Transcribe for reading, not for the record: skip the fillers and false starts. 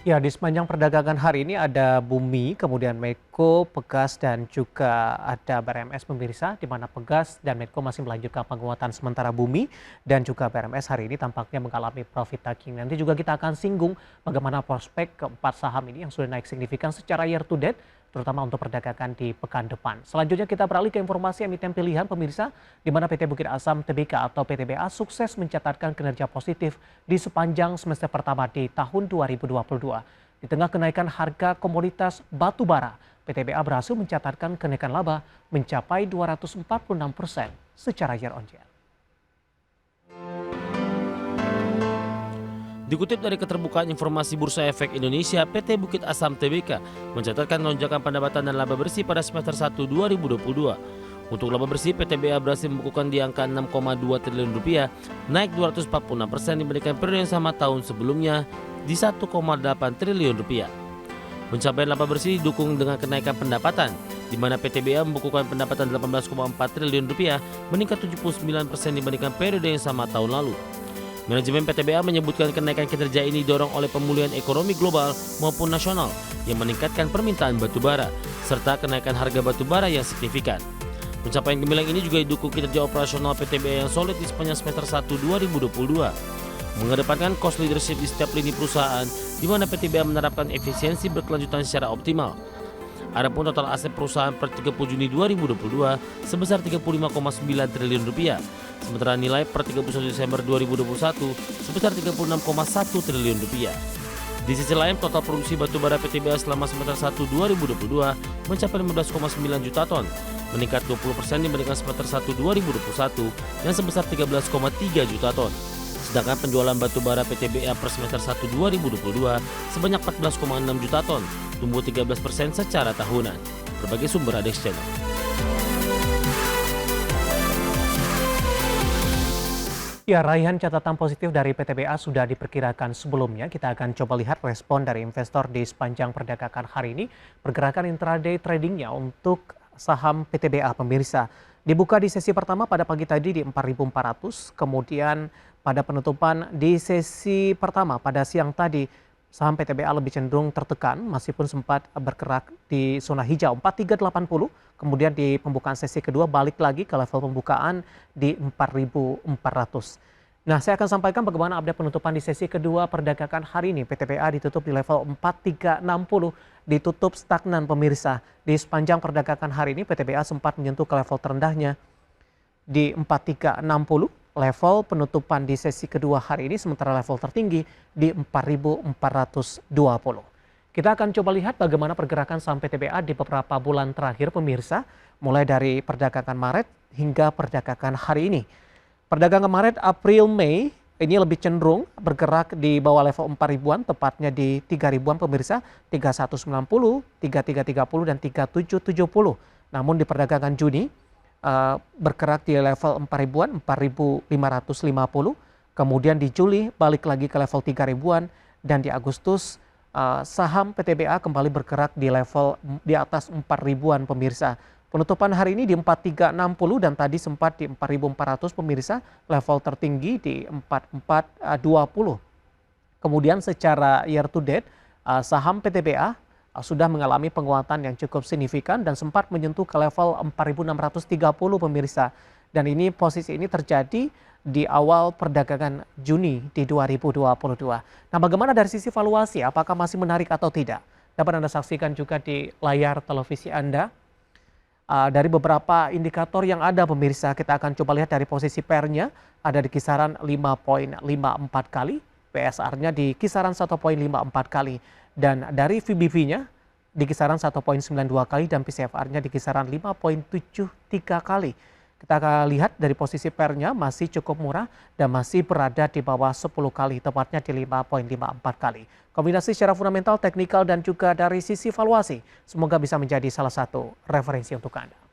Ya, di sepanjang perdagangan hari ini ada Bumi, kemudian Medco, Pegas, dan juga ada BRMS pemirsa, di mana Pegas dan Medco masih melanjutkan penguatan sementara Bumi dan juga BRMS hari ini tampaknya mengalami profit taking. Nanti juga kita akan singgung bagaimana prospek keempat saham ini yang sudah naik signifikan secara year to date, terutama untuk perdagangan di pekan depan. Selanjutnya kita beralih ke informasi emiten pilihan pemirsa, di mana PT Bukit Asam Tbk atau PTBA sukses mencatatkan kinerja positif di sepanjang semester pertama di tahun 2022. Di tengah kenaikan harga komoditas batu bara, PTBA berhasil mencatatkan kenaikan laba mencapai 246% secara year on year. Dikutip dari keterbukaan informasi Bursa Efek Indonesia, PT Bukit Asam Tbk mencatatkan lonjakan pendapatan dan laba bersih pada semester 1 2022. Untuk laba bersih, PTBA berhasil membukukan di angka 6,2 triliun rupiah, naik 246% dibandingkan periode yang sama tahun sebelumnya di 1,8 triliun rupiah. Pencapaian laba bersih didukung dengan kenaikan pendapatan, di mana PTBA membukukan pendapatan 18,4 triliun rupiah, meningkat 79% dibandingkan periode yang sama tahun lalu. Manajemen PTBA menyebutkan kenaikan kinerja ini didorong oleh pemulihan ekonomi global maupun nasional yang meningkatkan permintaan batu bara, serta kenaikan harga batu bara yang signifikan. Pencapaian gemilang ini juga didukung kinerja operasional PTBA yang solid di sepanjang semester 1 2022. Mengedepankan cost leadership di setiap lini perusahaan, di mana PTBA menerapkan efisiensi berkelanjutan secara optimal. Adapun total aset perusahaan per 30 Juni 2022 sebesar 35,9 triliun rupiah, sementara nilai per 31 Desember 2021 sebesar 36,1 triliun rupiah. Di sisi lain, total produksi batubara PTBA selama semester 1 2022 mencapai 15,9 juta ton, meningkat 20% dibandingkan semester 1 2021 yang sebesar 13,3 juta ton. Sedangkan penjualan batubara PTBA per semester 1 2022 sebanyak 14,6 juta ton, tumbuh 13% secara tahunan. Berbagai sumber ada channel. Ya, raihan catatan positif dari PTBA sudah diperkirakan sebelumnya. Kita akan coba lihat respon dari investor di sepanjang perdagangan hari ini. Pergerakan intraday tradingnya untuk saham PTBA pemirsa dibuka di sesi pertama pada pagi tadi di 4.400, kemudian pada penutupan di sesi pertama pada siang tadi saham PTBA lebih cenderung tertekan meskipun sempat bergerak di zona hijau 4380, kemudian di pembukaan sesi kedua balik lagi ke level pembukaan di 4400. Nah, saya akan sampaikan bagaimana update penutupan di sesi kedua perdagangan hari ini. PTBA ditutup di level 4360, ditutup stagnan pemirsa. Di sepanjang perdagangan hari ini PTBA sempat menyentuh ke level terendahnya di 4360. Level penutupan di sesi kedua hari ini, sementara level tertinggi di 4.420. Kita akan coba lihat bagaimana pergerakan saham PTBA di beberapa bulan terakhir pemirsa, mulai dari perdagangan Maret hingga perdagangan hari ini. Perdagangan Maret, April, Mei ini lebih cenderung bergerak di bawah level 4.000-an, tepatnya di 3.000-an pemirsa, 3190, 3330 dan 3770. Namun di perdagangan Juni bergerak di level 4.000-an, 4.550. Kemudian di Juli balik lagi ke level 3.000-an, dan di Agustus saham PTBA kembali bergerak di level di atas 4.000-an pemirsa. Penutupan hari ini di 4.360 dan tadi sempat di 4.400 pemirsa, level tertinggi di 4.420. Kemudian secara year to date saham PTBA sudah mengalami penguatan yang cukup signifikan dan sempat menyentuh ke level 4.630 pemirsa. Dan ini posisi ini terjadi di awal perdagangan Juni di 2022. Nah, bagaimana dari sisi valuasi? Apakah masih menarik atau tidak? Dapat Anda saksikan juga di layar televisi Anda. Dari beberapa indikator yang ada pemirsa, kita akan coba lihat dari posisi PER-nya ada di kisaran 5,54 kali, PSR-nya di kisaran 1,54 kali. Dan dari VBV-nya di kisaran 1,92 kali dan PCFR-nya di kisaran 5,73 kali. Kita akan lihat dari posisi PER-nya masih cukup murah dan masih berada di bawah 10 kali, tepatnya di 5,54 kali. Kombinasi secara fundamental, teknikal dan juga dari sisi valuasi, semoga bisa menjadi salah satu referensi untuk Anda.